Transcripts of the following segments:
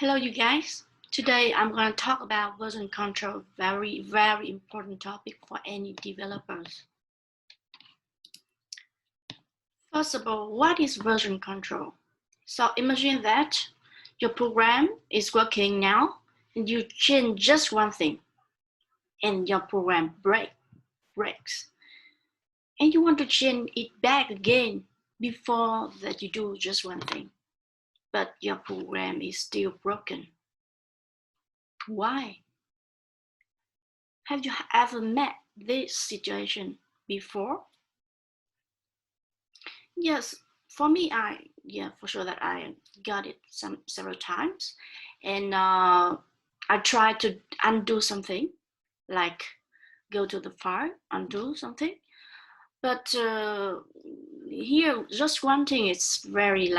Hello, you guys. Today I'm going to talk about version control, very important topic for any developers. First of all, what is version control? So imagine that your program is working now and you change just one thing and your program breaks. And you want to change it back again before that you do just one thing. But your program is still broken. Why? Have you ever met this situation before? Yes, for me, for sure that I got it several times, and I try to undo something, like go to the file, undo something. But here, just one thing is very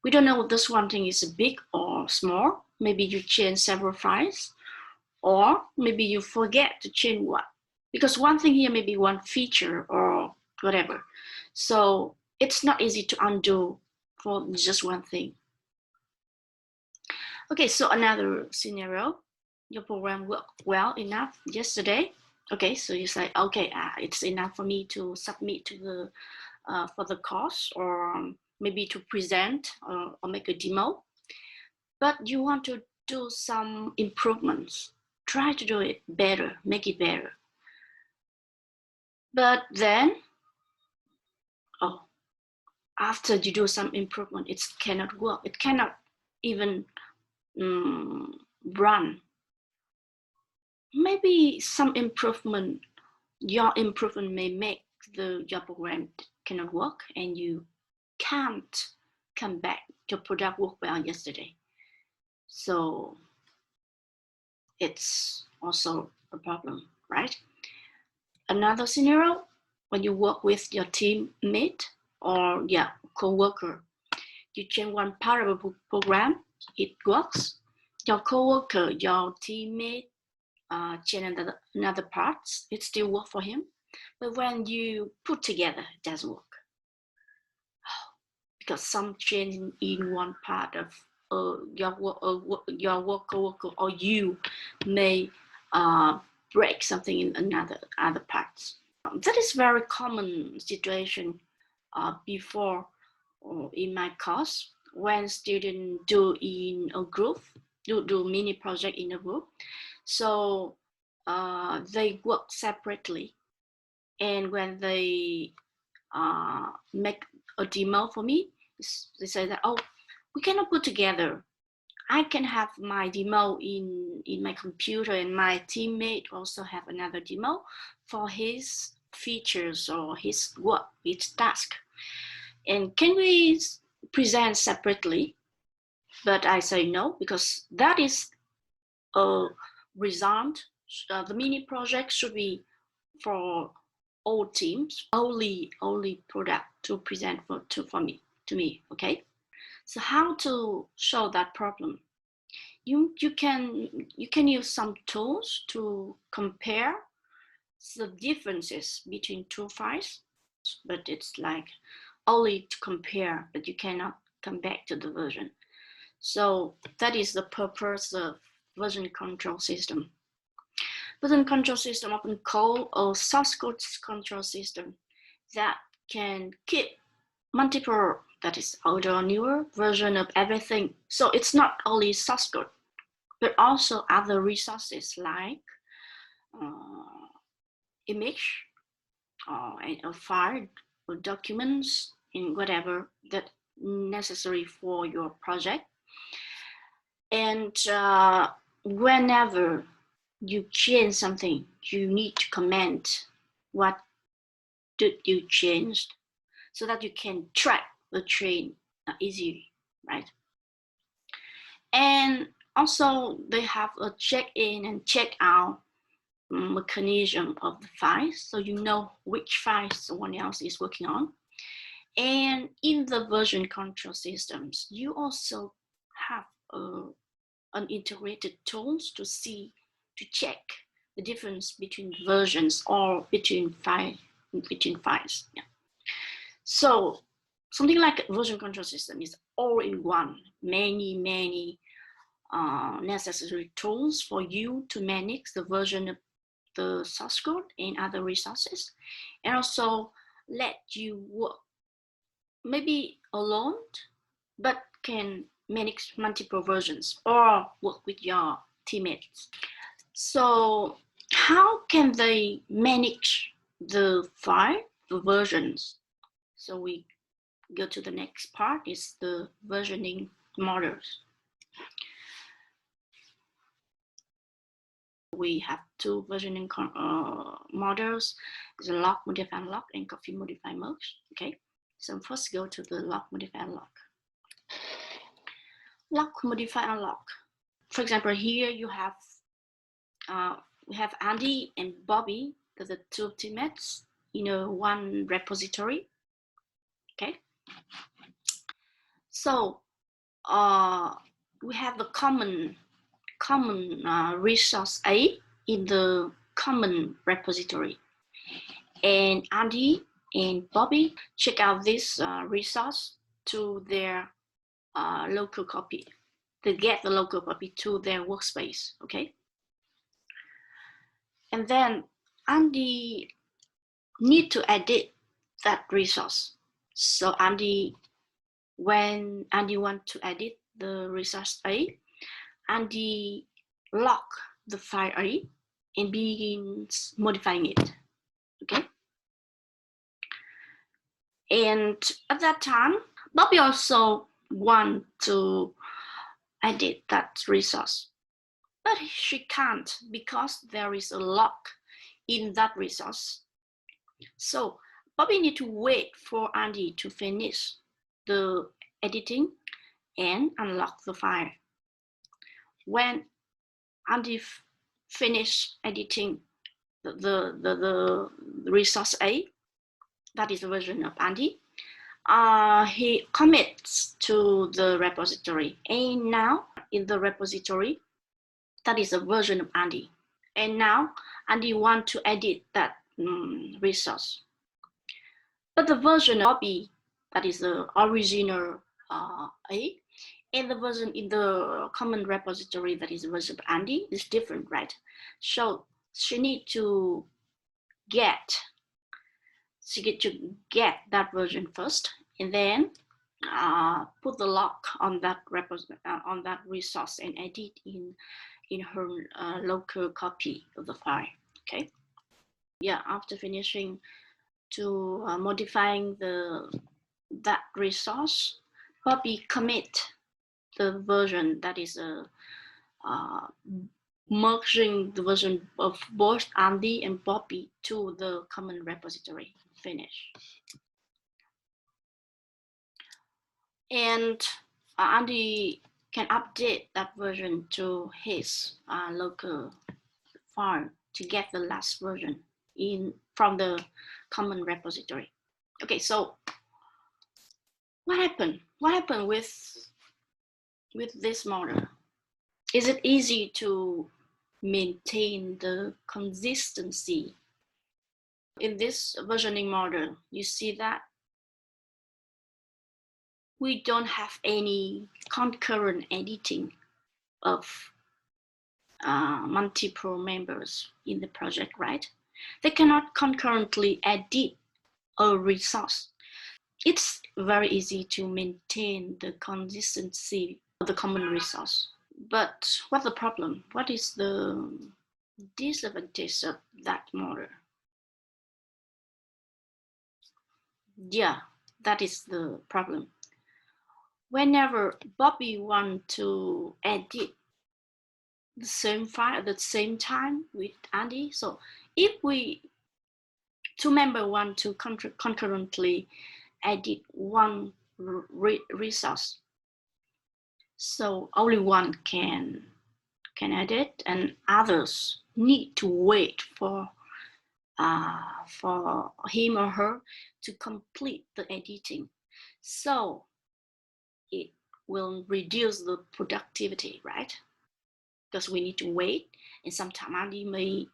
we don't know if this one thing is big or small. Maybe you change several files, or maybe you forget to change one. Because one thing here may be one feature or whatever. So it's not easy to undo for just one thing. Okay, so another scenario, your program worked well enough yesterday. Okay, so you say, okay, it's enough for me to submit to the for the course, or maybe to present or make a demo. But you want to do some improvements. Try to do it better, make it better. But then, after you do some improvement, it cannot work. It cannot even run. Maybe some improvement, your improvement may make your program cannot work and you can't come back. Your product worked well yesterday. So it's also a problem, right? Another scenario, when you work with your teammate or co-worker, you change one part of a program, it works. Your co-worker, your teammate, change another parts, it still works for him. But when you put together, it doesn't work. Because some change in one part of your co-worker or you may break something in other parts. That is very common situation before in my course when students do in a group, do mini project in a group. So they work separately, and when they make a demo for me, they say that, oh, we cannot put together. I can have my demo in my computer, and my teammate also have another demo for his features or his work, his task. And can we present separately? But I say no, because that is a result. The mini project should be for all teams, only product to present to me, okay? So how to solve that problem? You can use some tools to compare the differences between two files, but it's like only to compare, but you cannot come back to the version. So that is the purpose of version control system. Version control system often called a source code control system that can keep multiple, that is older or newer version of everything. So it's not only source code, but also other resources like image or a file or documents in whatever that necessary for your project. And whenever you change something, you need to comment what did you change, so that you can track the change easily, right? And also they have a check-in and check-out mechanism of the files, so you know which files someone else is working on. And in the version control systems, you also have an integrated tools to check the difference between versions or between files. Yeah. So something like a version control system is all in one, many necessary tools for you to manage the version of the source code and other resources, and also let you work maybe alone, but can manage multiple versions or work with your teammates. So how can they manage the file, the versions? So we go to the next part, is the versioning models. We have two versioning models, the lock, modify, unlock, and copy, modify, merge. Okay, so first go to the lock, modify, unlock. Lock, modify, unlock. For example, here you have we have Andy and Bobby, the two teammates, in one repository. Okay, so we have the common resource A in the common repository, and Andy and Bobby check out this resource to their local copy. They get the local copy to their workspace. Okay, and then Andy need to edit that resource. So when Andy want to edit the resource A, Andy lock the file A and begins modifying it. Okay. And at that time, Bobby also want to edit that resource, but she can't because there is a lock in that resource. So Bobby need to wait for Andy to finish the editing and unlock the file. When Andy finish editing the resource A, that is the version of Andy, he commits to the repository, and now in the repository, that is a version of Andy, and now Andy want to edit that resource, but the version of Bobby, that is the original A, and the version in the common repository, that is the version of Andy, is different, right? So she need to get that version first, and then put the lock on that resource and edit in her local copy of the file. Okay. Yeah. After finishing to modifying that resource, Bobby commit the version, that is merging the version of both Andy and Bobby to the common repository. Finish. And Andy can update that version to his local file to get the last version from the common repository. Okay, so what happened? What happened with this model? Is it easy to maintain the consistency? In this versioning model, you see that we don't have any concurrent editing of multiple members in the project, right? They cannot concurrently edit a resource. It's very easy to maintain the consistency of the common resource. But what's the problem? What is the disadvantage of that model? Yeah, that is the problem. Whenever Bobby wants to edit the same file at the same time with Andy, so if two members want to concurrently edit one resource, so only one can edit, and others need to wait for him or her to complete the editing. So it will reduce the productivity, right? Because we need to wait, and sometimes Andy may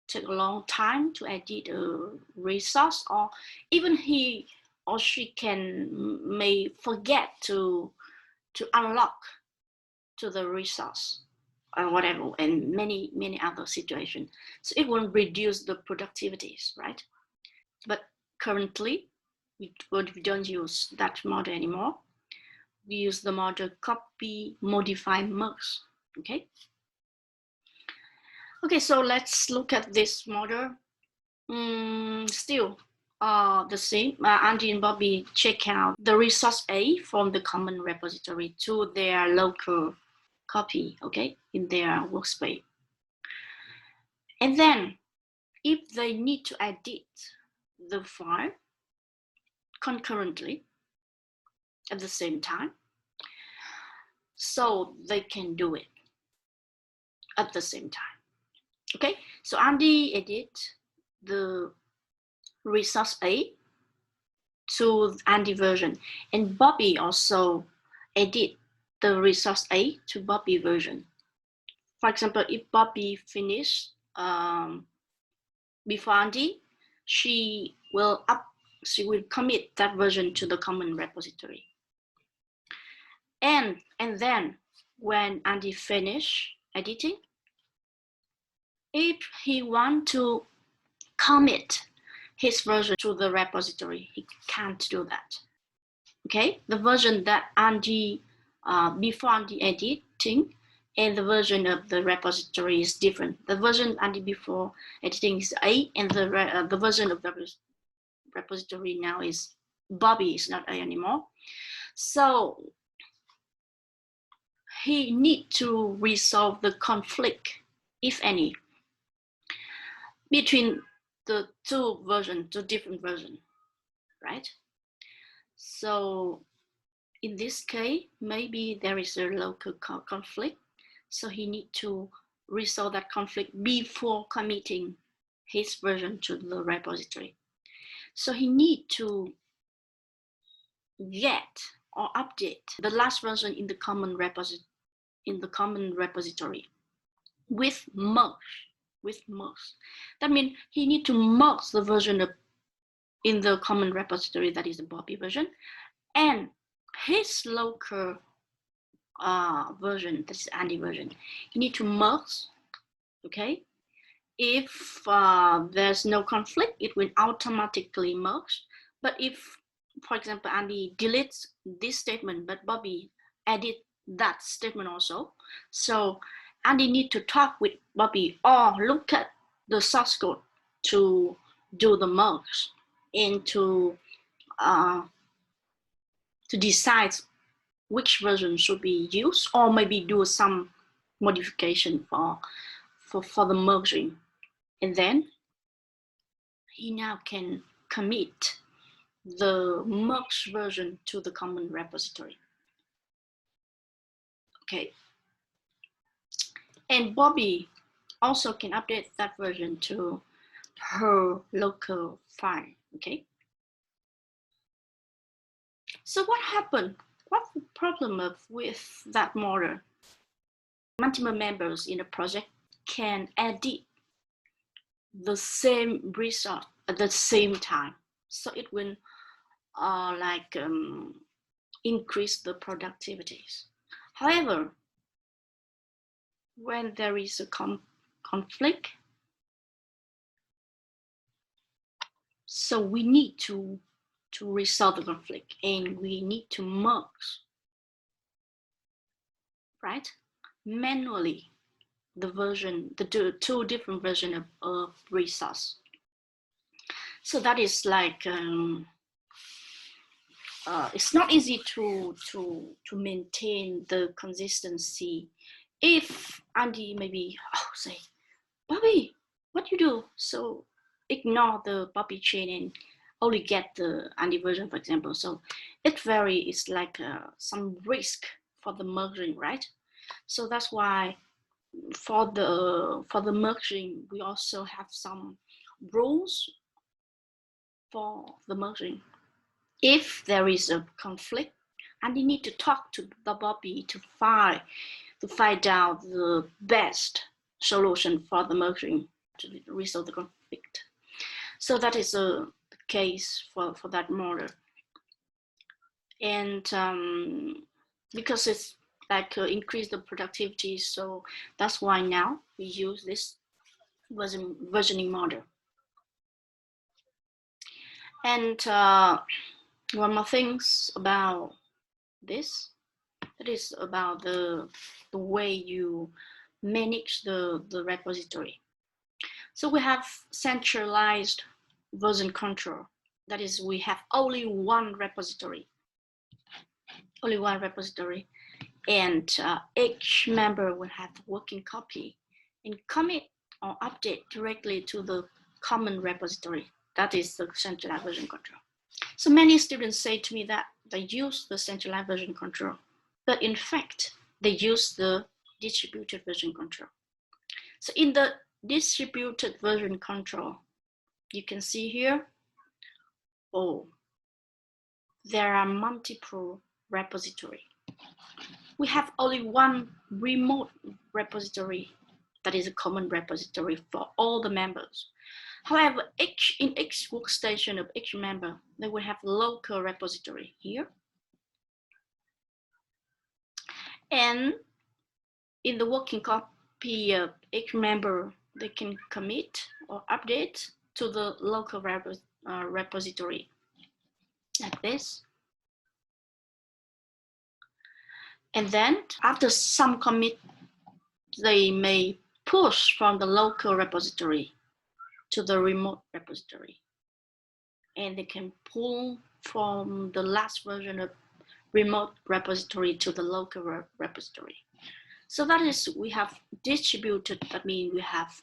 take a long time to edit a resource, or even he or she may forget to unlock to the resource or whatever, and many other situations. So it will reduce the productivities, right? But currently, we don't use that model anymore. We use the model copy, modify, merge. Okay. Okay, so let's look at this model. Still the same. Andy and Bobby check out the resource A from the common repository to their local copy, okay, in their workspace. And then if they need to edit the file concurrently at the same time, so they can do it at the same time. Okay, so Andy edit the resource A to Andy version, and Bobby also edit the resource A to Bobby version. For example, if Bobby finish before Andy, she will commit that version to the common repository. And then when Andy finish editing, if he want to commit his version to the repository, he can't do that. Okay, the version that Andy before Andy editing and the version of the repository is different. The version Andy before editing is A, and the version of the repository now is Bobby, is not A anymore. So he need to resolve the conflict, if any, between the two different versions, right? So in this case, maybe there is a local conflict, so he need to resolve that conflict before committing his version to the repository. So he need to get or update the last version in the common repository with merge. That means he need to merge the version in the common repository, that is the Bobby version, and his local version, this is Andy version. You need to merge, okay? If there's no conflict, it will automatically merge. But if, for example, Andy deletes this statement, but Bobby edit that statement also, so Andy need to talk with Bobby or look at the source code to do the merge and to decide which version should be used, or maybe do some modification for the merging. And then he now can commit the merged version to the common repository. Okay. And Bobby also can update that version to her local file. Okay. So what happened? What's the problem with that model? Multiple members in a project can edit the same result at the same time. So it will increase the productivities. However, when there is a conflict, so we need to resolve the conflict, and we need to merge, right? Manually, the two different versions of resource. So that is like it's not easy to maintain the consistency. If Andy maybe say, Bobby, what you do? So ignore the Bobby chain and only get the Andy version, for example. So it's like some risk for the merging, right? So that's why for the merging, we also have some rules for the merging. If there is a conflict, and you need to talk to the Bobby to find out the best solution for the merging to resolve the conflict. So that is the case for that model. And because it's like increase the productivity, so that's why now we use this versioning model. And one more things about this, that is about the way you manage the repository. So we have centralized version control. That is, we have only one repository, and each member will have the working copy and commit or update directly to the common repository. That is the centralized version control. So many students say to me that they use the centralized version control, but in fact, they use the distributed version control. So in the distributed version control, you can see here, there are multiple repositories. We have only one remote repository that is a common repository for all the members. However, in each workstation of each member, they will have local repository here. And in the working copy of each member, they can commit or update to the local repository like this. And then after some commit, they may push from the local repository to the remote repository. And they can pull from the last version of remote repository to the local repository. So that is, we have distributed, that means we have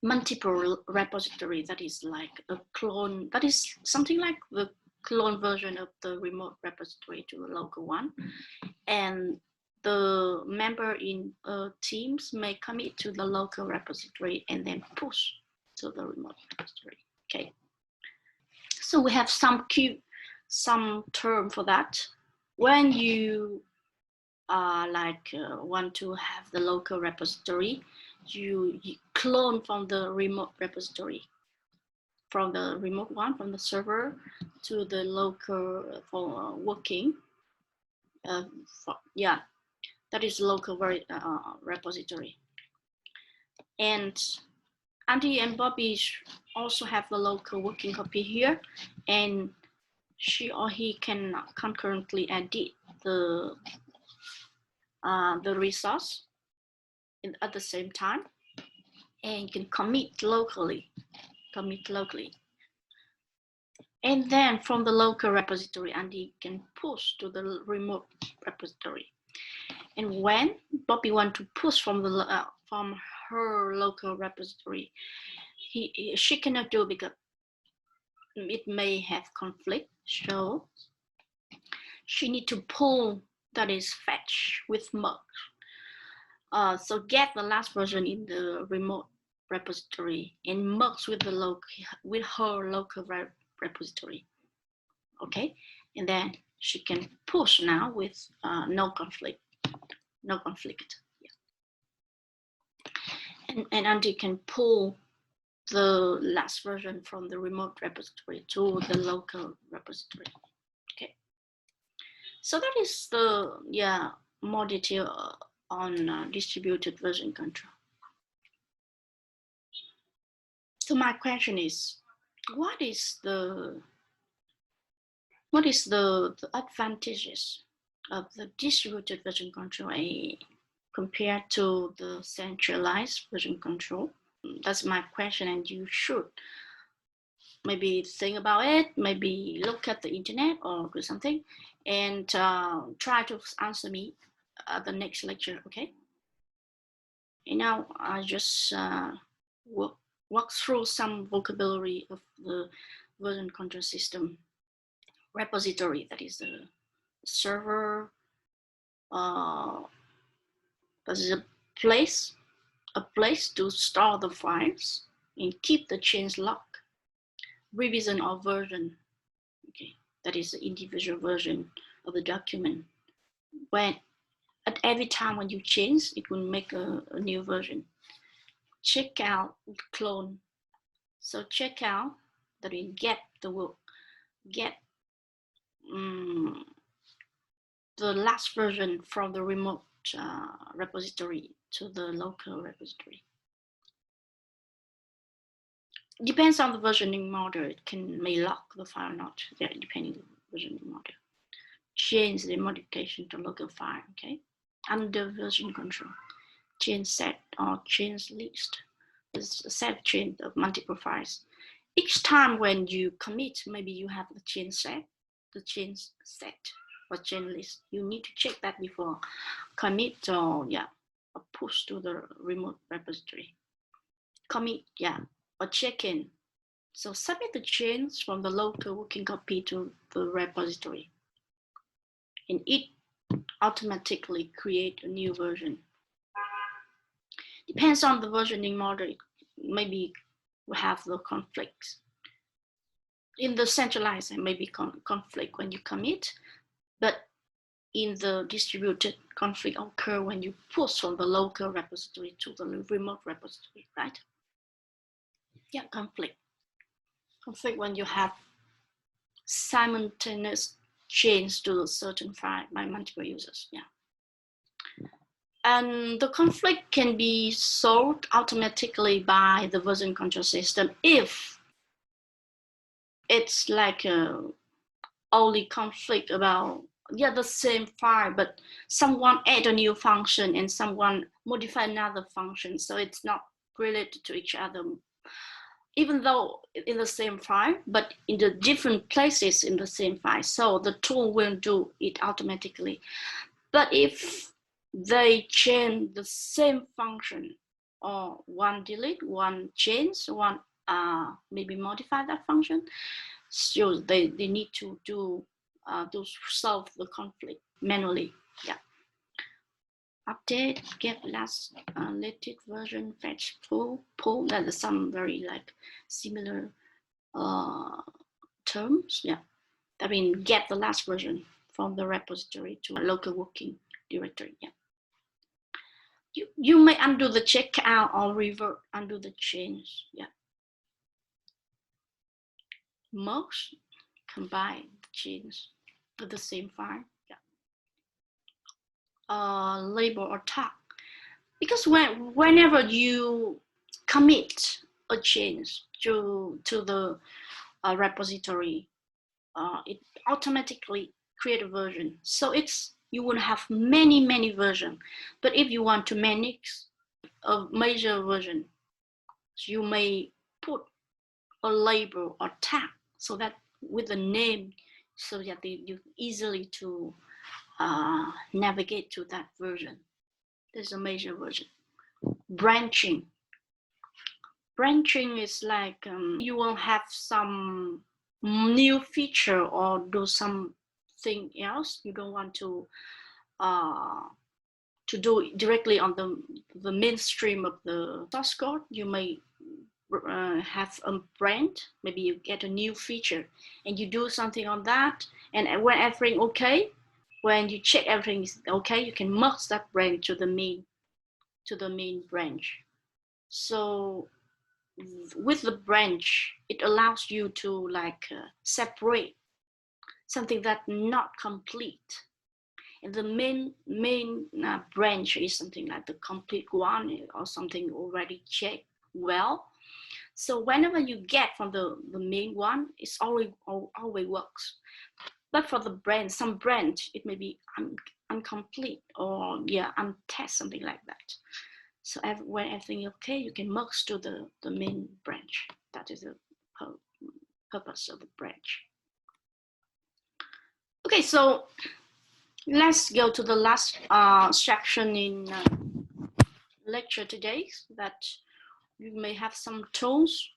multiple repository, that is like a clone, that is something like the clone version of the remote repository to the local one. And the member in teams may commit to the local repository and then push to the remote repository. Okay. So we have some term for that. When you want to have the local repository, you clone from the remote repository, from the remote one, from the server to the local for working. That is local repository. And Andy and Bobby also have the local working copy here, and she or he can concurrently edit the resource at the same time, and can commit locally. And then from the local repository, Andy can push to the remote repository. And when Bobby wants to push from her local repository, she cannot do because it may have conflict. So she need to pull, that is fetch with merge. So get the last version in the remote repository and merge with her local repository. Okay, and then she can push now with no conflict. Yeah. And Andy can pull the last version from the remote repository to the local repository. Okay, so that is the more detail on distributed version control. So my question is, what is the advantages of the distributed version control compared to the centralized version control? That's my question, and you should maybe think about it, maybe look at the internet or do something, and try to answer me at the next lecture, okay? And now I just walk through some vocabulary of the version control system. Repository, that is the server, that is a place to store the files and keep the change log. Revision or version, okay, that is the individual version of the document. When at every time when you change, it will make a new version. Check out, clone. So check out, that we get the last version from the remote repository to the local repository. Depends on the versioning model. It may lock the file or not, depending on the versioning model. Change the modification to local file, okay? Under version control, change set or change list. It's a set change of multiple files. Each time when you commit, maybe you have the change set, or change list. You need to check that before commit or push to the remote repository. Commit, or check in. So submit the change from the local working copy to the repository, and it automatically create a new version. Depends on the versioning model. Maybe we have the conflicts. In the centralized, maybe conflict when you commit, but in the distributed, conflict occur when you push from the local repository to the remote repository, right? Yeah, conflict when you have simultaneous change to a certain file by multiple users. And the conflict can be solved automatically by the version control system if it's like only conflict about the same file, but someone add a new function and someone modify another function, so it's not related to each other, even though in the same file, but in the different places in the same file. So the tool will do it automatically. But if they change the same function, or one delete, one change, one maybe modify that function, so they need to do to solve the conflict manually. Update, get last latest version, fetch, pull. That is some very like similar terms. I mean, get the last version from the repository to a local working directory. You may undo the checkout or revert, undo the change. Merge, combine the change to the same file. Label or tag, because whenever you commit a change to the repository, it automatically create a version. So you will have many versions. But if you want to manage a major version, you may put a label or tag so that with the name, so that you easily to navigate to that version. There's a major version. Branching is like you will have some new feature or do something else you don't want to do it directly on the mainstream of the source code. You may have a branch. Maybe you get a new feature and you do something on that, and when everything okay, when you check everything is okay, you can merge that branch to the main branch. So with the branch, it allows you to like separate something that's not complete, and the main branch is something like the complete one or something already checked well. So whenever you get from the main one, it's always works. But for the branch, some branch, it may be incomplete or untested, something like that. So when everything is okay, you can merge to the main branch. That is the purpose of the branch. Okay, so let's go to the last section in lecture today, that you may have some tools.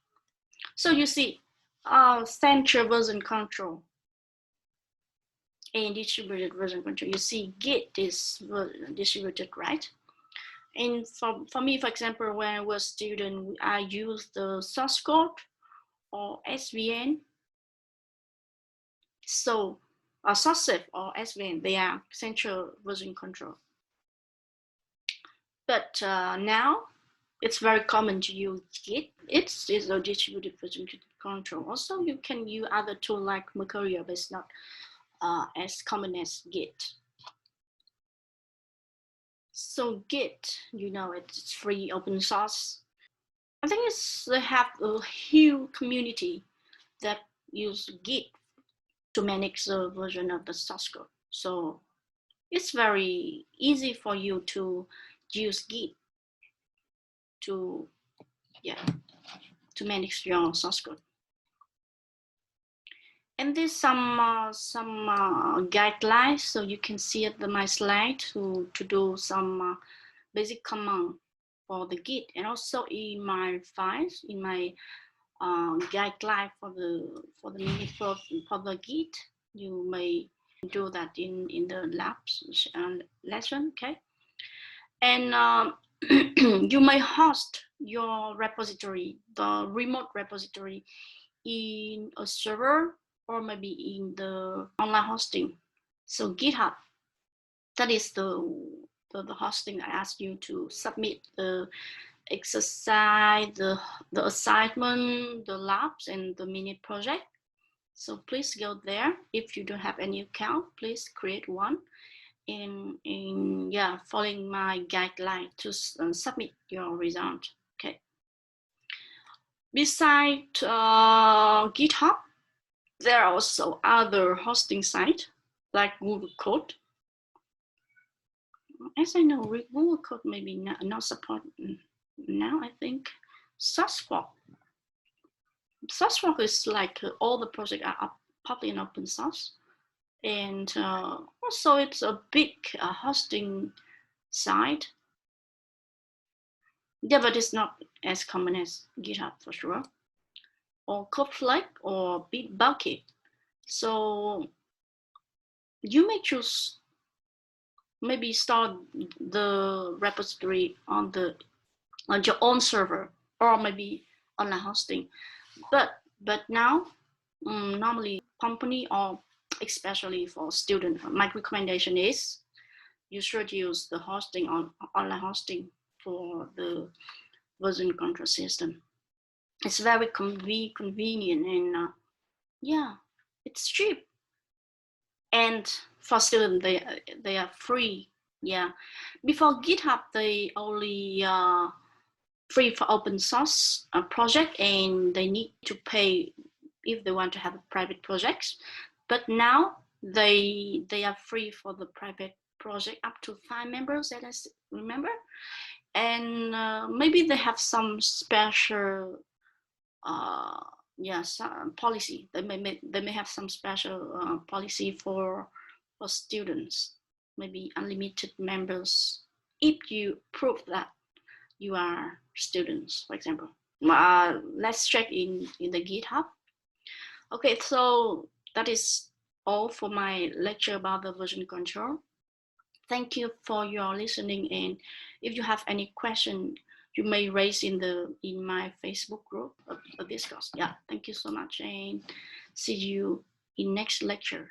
So you see, central version control and distributed version control. You see, Git is distributed, right? And for me, for example, when I was a student, I used the source code or SVN. So SOSIF or SVN, they are central version control. But now it's very common to use Git. It's a distributed version control. Also, you can use other tools like Mercurial, but it's not as common as Git. So Git, you know, it's free, open source. I think they have a huge community that use Git to manage the version of the source code. So it's very easy for you to use Git to, to manage your source code. And there's some guidelines, so you can see at my slide to do some basic command for the Git, and also in my files, in my guideline for the Git, you may do that in the labs lesson, okay? And you may host your repository, the remote repository, in a server or maybe in the online hosting. So GitHub, that is the hosting I asked you to submit the exercise, the assignment, the labs, and the mini project. So please go there. If you don't have any account, please create one. And following my guideline to submit your result. Okay. Besides GitHub, there are also other hosting sites like Google Code. As I know, Google Code maybe not support now. I think SourceForge. SourceForge is like all the projects are public and open source, and also it's a big hosting site. Yeah, but it's not as common as GitHub for sure, or Codeflake or Bitbucket. So you may choose, maybe start the repository on your own server, or maybe online hosting. But now, normally company, or especially for student, my recommendation is you should use the hosting on online hosting for the version control system. It's very convenient, and yeah, it's cheap. And for students, they are free. Yeah, before GitHub, they only free for open source project, and they need to pay if they want to have private projects. But now they are free for the private project up to 5 members, that I remember. And maybe they have some special policy. They may have some special policy for students, maybe unlimited members, if you prove that you are students, for example. Let's check in the GitHub. Okay, so that is all for my lecture about the version control. Thank you for your listening, and if you have any question, you may raise in my Facebook group of Discuss. Yeah, thank you so much, and see you in next lecture.